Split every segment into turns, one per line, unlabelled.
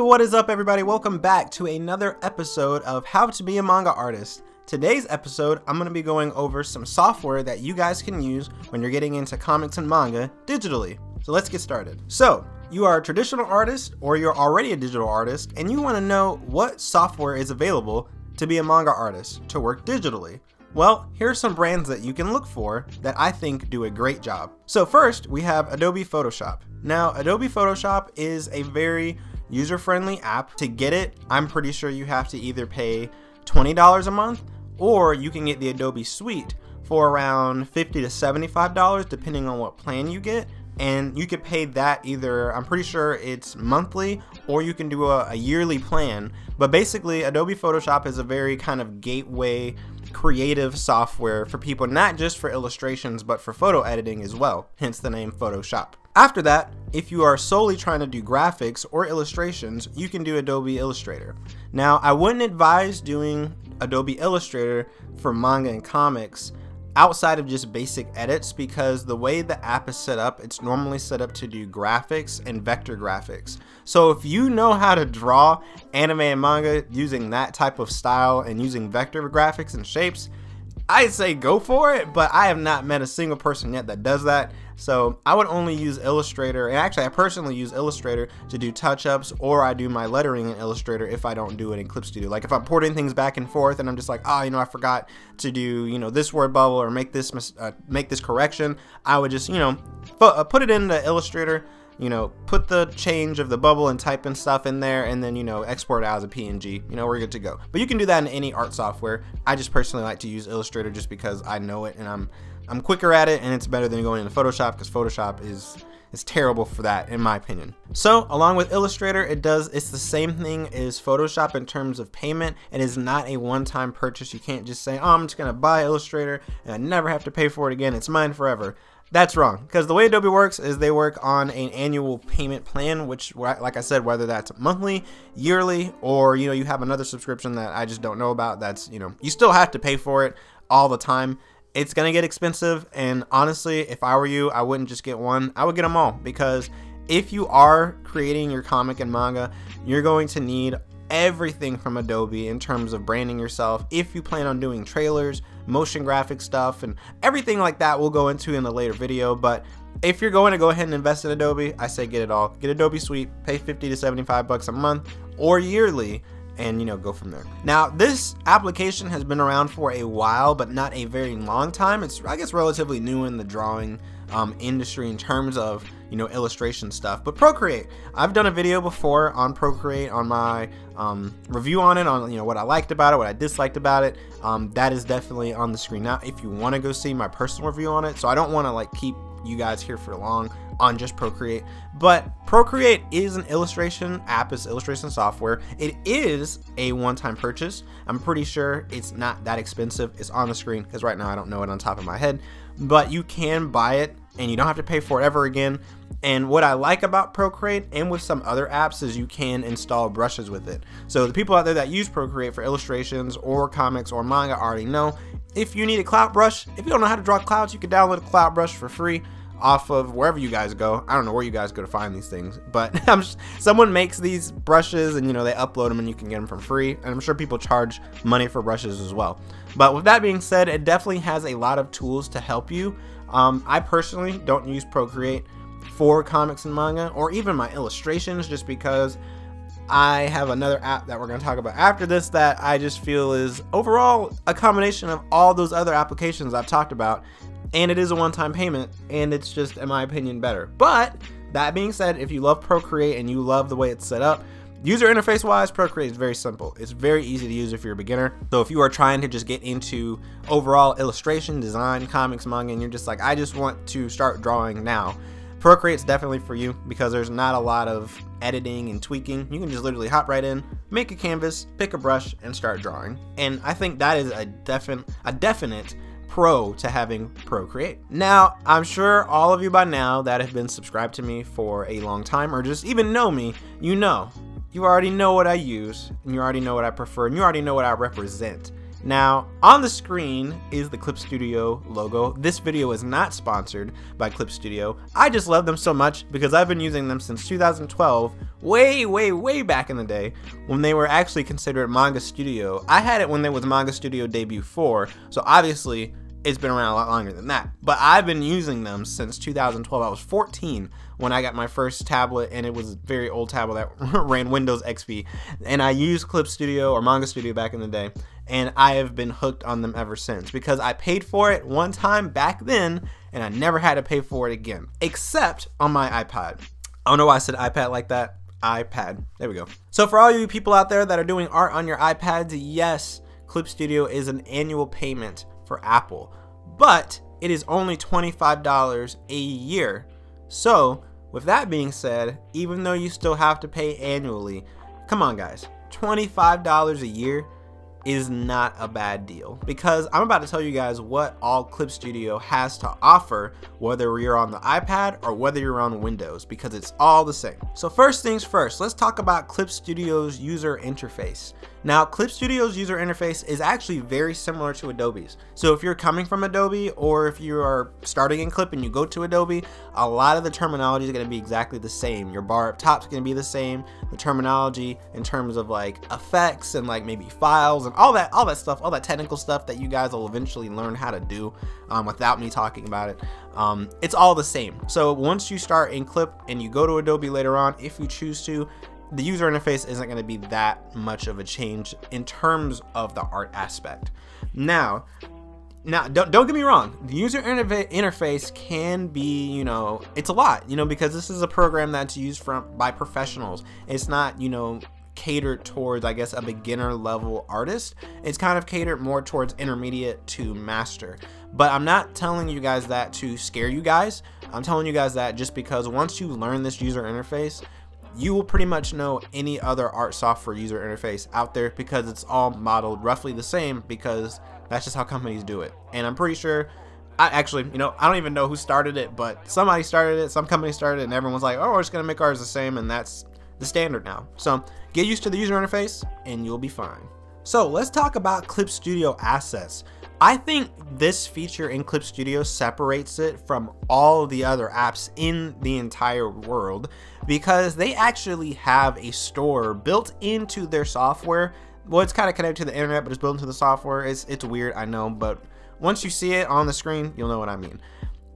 what is up everybody? Welcome back to another episode of How to Be a Manga Artist. Today's episode, I'm going to be going over some software that you guys can use when you're getting into comics and manga digitally. So let's get started. So, you are a traditional artist or you're already a digital artist and you want to know what software is available to be a manga artist, to work digitally. Well, here are some brands that you can look for that I think do a great job. So first, we have Adobe Photoshop. Now, Adobe Photoshop is a very user-friendly app. To get it, I'm pretty sure you have to either pay $20 a month or you can get the Adobe Suite for around $50 to $75 depending on what plan you get. And you could pay that either, I'm pretty sure it's monthly, or you can do a yearly plan. But basically, Adobe Photoshop is a very kind of gateway creative software for people, not just for illustrations, but for photo editing as well, hence the name Photoshop. After that, if you are solely trying to do graphics or illustrations, you can do Adobe Illustrator. Now, I wouldn't advise doing Adobe Illustrator for manga and comics outside of just basic edits, because the way the app is set up, it's normally set up to do graphics and vector graphics. So if you know how to draw anime and manga using that type of style and using vector graphics and shapes, I'd say go for it, but I have not met a single person yet that does that. So I would only use Illustrator, and actually I personally use Illustrator to do touch-ups, or I do my lettering in Illustrator if I don't do it in Clip Studio. Like if I'm porting things back and forth and I'm just like, oh, you know, I forgot to do, you know, this word bubble or make this correction, I would just, you know, put it into Illustrator, you know, put the change of the bubble and type in stuff in there, and then, you know, export it out as a PNG. You know, we're good to go. But you can do that in any art software. I just personally like to use Illustrator just because I know it and I'm quicker at it, and it's better than going into Photoshop, because Photoshop is terrible for that, in my opinion. So along with Illustrator, it's the same thing as Photoshop in terms of payment. It is not a one-time purchase. You can't just say, oh, I'm just gonna buy Illustrator and I never have to pay for it again, it's mine forever. That's wrong, because the way Adobe works is they work on an annual payment plan, which, like I said, whether that's monthly, yearly, or, you know, you have another subscription that I just don't know about, that's, you know, you still have to pay for it all the time. It's gonna get expensive, and honestly, if I were you, I wouldn't just get one, I would get them all, because if you are creating your comic and manga, you're going to need everything from Adobe in terms of branding yourself. If you plan on doing trailers, motion graphic stuff, and everything like that we'll go into in a later video, but if you're going to go ahead and invest in Adobe, I say get it all. Get Adobe Suite, pay $50 to $75 a month or yearly, and, you know, go from there. Now, this application has been around for a while, but not a very long time. It's, I guess, relatively new in the drawing industry in terms of, you know, illustration stuff. But Procreate, I've done a video before on Procreate, on my review on it, on, you know, what I liked about it, what I disliked about it. That is definitely on the screen now if you want to go see my personal review on it. So I don't want to like keep you guys here for long on just Procreate, but Procreate is an illustration app, it's illustration software. It is a one-time purchase. I'm pretty sure it's not that expensive. It's on the screen because right now I don't know it on top of my head, but you can buy it and you don't have to pay for it ever again. And what I like about Procreate and with some other apps is you can install brushes with it. So the people out there that use Procreate for illustrations or comics or manga already know, if you need a cloud brush, if you don't know how to draw clouds, you can download a cloud brush for free off of wherever you guys go. I don't know where you guys go to find these things, but someone makes these brushes and, you know, they upload them and you can get them for free, and I'm sure people charge money for brushes as well. But with that being said, it definitely has a lot of tools to help you. I personally don't use Procreate for comics and manga or even my illustrations, just because I have another app that we're going to talk about after this that I just feel is overall a combination of all those other applications I've talked about, and it is a one-time payment, and it's just, in my opinion, better. But that being said, if you love Procreate and you love the way it's set up, user interface wise, Procreate is very simple. It's very easy to use if you're a beginner. So if you are trying to just get into overall illustration, design, comics, manga, and you're just like, I just want to start drawing now, Procreate's definitely for you, because there's not a lot of editing and tweaking. You can just literally hop right in, make a canvas, pick a brush, and start drawing. And I think that is a definite pro to having Procreate. Now, I'm sure all of you by now that have been subscribed to me for a long time, or just even know me, you already know what I use, and you already know what I prefer, and you already know what I represent. Now, on the screen is the Clip Studio logo. This video is not sponsored by Clip Studio. I just love them so much because I've been using them since 2012, way back in the day when they were actually considered Manga Studio. I had it when there was Manga Studio Debut 4, so obviously it's been around a lot longer than that. But I've been using them since 2012. I was 14 when I got my first tablet, and it was a very old tablet that ran Windows XP. And I used Clip Studio or Manga Studio back in the day, and I have been hooked on them ever since because I paid for it one time back then, and I never had to pay for it again, except on my iPad. I don't know why I said iPad like that. iPad. There we go. So for all you people out there that are doing art on your iPads, yes, Clip Studio is an annual payment for Apple, but it is only $25 a year. So with that being said, even though you still have to pay annually, come on guys, $25 a year is not a bad deal, because I'm about to tell you guys what all Clip Studio has to offer, whether you're on the iPad or whether you're on Windows, because it's all the same. So first things first, let's talk about Clip Studio's user interface. Now, Clip Studio's user interface is actually very similar to Adobe's. So if you're coming from Adobe, or if you are starting in Clip and you go to Adobe, a lot of the terminology is going to be exactly the same. Your bar up top is going to be the same. The terminology in terms of like effects and like maybe files and all that stuff, all that technical stuff that you guys will eventually learn how to do without me talking about it. It's all the same. So once you start in Clip and you go to Adobe later on, if you choose to, the user interface isn't going to be that much of a change in terms of the art aspect. Now don't get me wrong, the user interface can be, you know, it's a lot, you know, because this is a program that's used by professionals. It's not, you know, catered towards, I guess, a beginner level artist. It's kind of catered more towards intermediate to master. But I'm not telling you guys that to scare you guys. I'm telling you guys that just because once you learn this user interface, you will pretty much know any other art software user interface out there, because it's all modeled roughly the same, because that's just how companies do it. And I'm pretty sure, I don't even know who started it, but somebody started it, some company started it, and everyone's like, oh, we're just gonna make ours the same, and that's the standard now. So get used to the user interface and you'll be fine. So let's talk about Clip Studio assets. I think this feature in Clip Studio separates it from all the other apps in the entire world, because they actually have a store built into their software. Well, it's kind of connected to the internet, but it's built into the software. It's weird, I know, but once you see it on the screen, you'll know what I mean.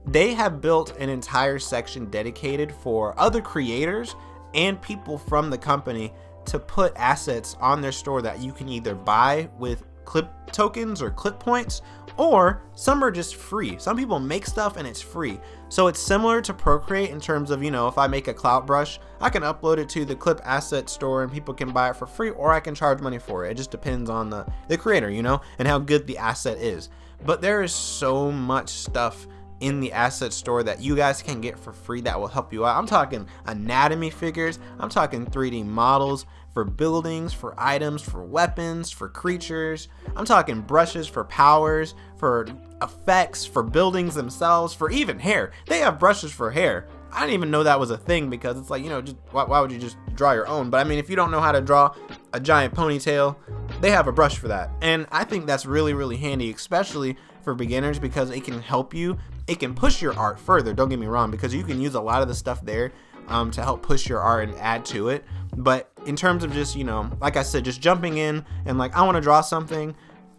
They have built an entire section dedicated for other creators and people from the company to put assets on their store that you can either buy with Clip tokens or Clip points, or some are just free. Some people make stuff and it's free. So it's similar to Procreate in terms of, you know, if I make a clout brush, I can upload it to the Clip asset store and people can buy it for free, or I can charge money for it. It just depends on the creator, you know, and how good the asset is. But there is so much stuff in the asset store that you guys can get for free that will help you out. I'm talking anatomy figures, I'm talking 3D models for buildings, for items, for weapons, for creatures. I'm talking brushes for powers, for effects, for buildings themselves, for even hair. They have brushes for hair. I didn't even know that was a thing, because it's like, you know, just why would you just draw your own? But I mean, if you don't know how to draw a giant ponytail, they have a brush for that. And I think that's really handy, especially for beginners, because it can help you. It can push your art further, don't get me wrong, because you can use a lot of the stuff there to help push your art and add to it. But in terms of just, you know, like I said, just jumping in and like, I want to draw something,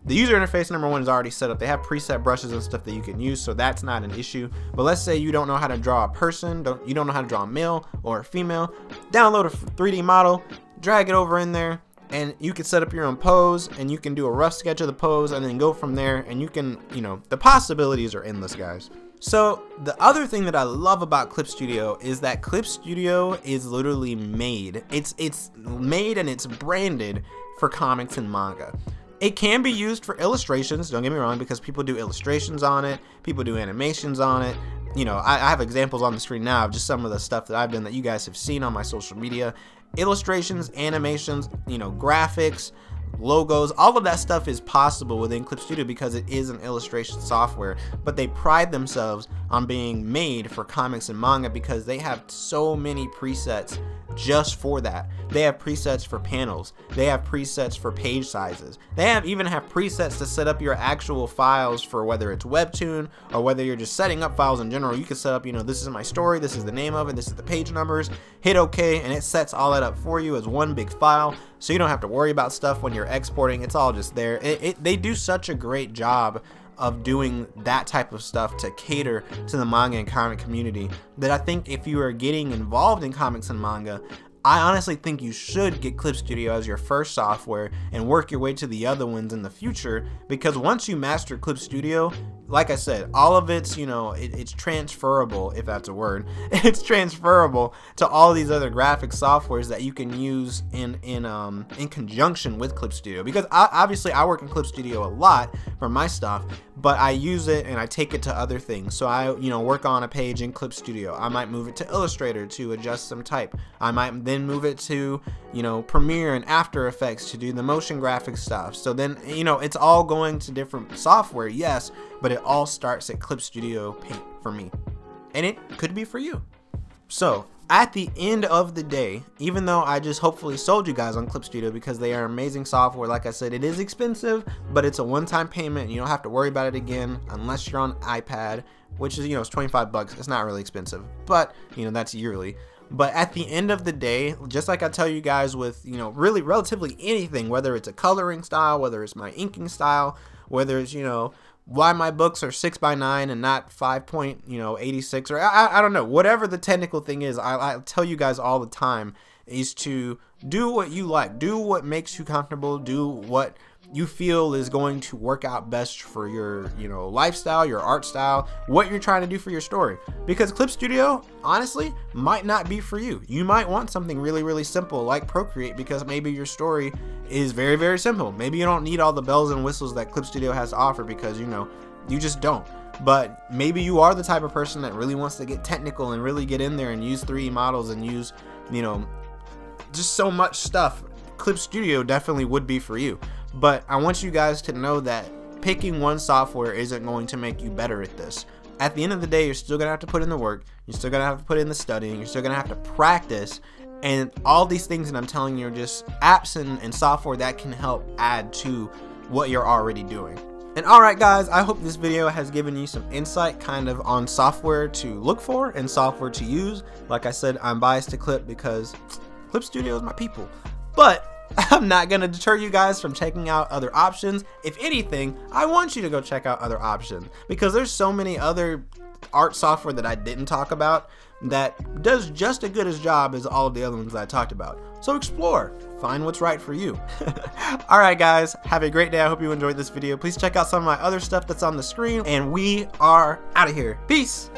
the user interface, number one, is already set up. They have preset brushes and stuff that you can use, so that's not an issue. But let's say you don't know how to draw a person, you don't know how to draw a male or a female, download a 3D model, drag it over in there, and you can set up your own pose, and you can do a rough sketch of the pose and then go from there, and you can, you know, the possibilities are endless, guys. So the other thing that I love about Clip Studio is that Clip Studio is literally made. It's made and it's branded for comics and manga. It can be used for illustrations, don't get me wrong, because people do illustrations on it, people do animations on it. You know, I have examples on the screen now of just some of the stuff that I've done that you guys have seen on my social media. Illustrations, animations, you know, graphics, logos, all of that stuff is possible within Clip Studio because it is an illustration software, but they pride themselves on being made for comics and manga because they have so many presets just for that. They have presets for panels, they have presets for page sizes, they even have presets to set up your actual files for whether it's webtoon or whether you're just setting up files in general. You can set up, you know, this is my story, this is the name of it, this is the page numbers, hit OK, and it sets all that up for you as one big file, so you don't have to worry about stuff when you're exporting. It's all just there. They do such a great job of doing that type of stuff to cater to the manga and comic community that I think if you are getting involved in comics and manga, I honestly think you should get Clip Studio as your first software and work your way to the other ones in the future, because once you master Clip Studio, like I said, all of it's, you know, it's transferable, if that's a word. It's transferable to all these other graphic softwares that you can use in conjunction with Clip Studio. Because obviously I work in Clip Studio a lot for my stuff, but I use it and I take it to other things. So I, you know, work on a page in Clip Studio. I might move it to Illustrator to adjust some type. I might then move it to, you know, Premiere and After Effects to do the motion graphic stuff. So then, you know, it's all going to different software, yes, but it all starts at Clip Studio Paint for me, and it could be for you. So at the end of the day, even though I just hopefully sold you guys on Clip Studio because they are amazing software, like I said, it is expensive, but it's a one-time payment and you don't have to worry about it again unless you're on iPad, which is, you know, it's 25 bucks. It's not really expensive, but you know, that's yearly. But at the end of the day, just like I tell you guys with, you know, really relatively anything, whether it's a coloring style, whether it's my inking style, whether it's, you know, why my books are 6x9 and not 5.86, or I don't know, whatever the technical thing is, I tell you guys all the time is to do what you like, do what makes you comfortable, do what you feel is going to work out best for your, you know, lifestyle, your art style, what you're trying to do for your story. Because Clip Studio, honestly, might not be for you. You might want something really, really simple like Procreate because maybe your story is very, very simple. Maybe you don't need all the bells and whistles that Clip Studio has to offer because, you know, you just don't. But maybe you are the type of person that really wants to get technical and really get in there and use 3D models and use, you know, just so much stuff. Clip Studio definitely would be for you. But I want you guys to know that picking one software isn't going to make you better at this. At the end of the day, you're still going to have to put in the work. You're still going to have to put in the studying. You're still going to have to practice. And all these things that I'm telling you are just apps and software that can help add to what you're already doing. And alright guys, I hope this video has given you some insight kind of on software to look for and software to use. Like I said, I'm biased to Clip because Clip Studio is my people. But I'm not going to deter you guys from checking out other options. If anything, I want you to go check out other options because there's so many other art software that I didn't talk about that does just as good a job as all of the other ones that I talked about. So explore, find what's right for you. Alright guys, have a great day. I hope you enjoyed this video. Please check out some of my other stuff that's on the screen, and we are out of here. Peace!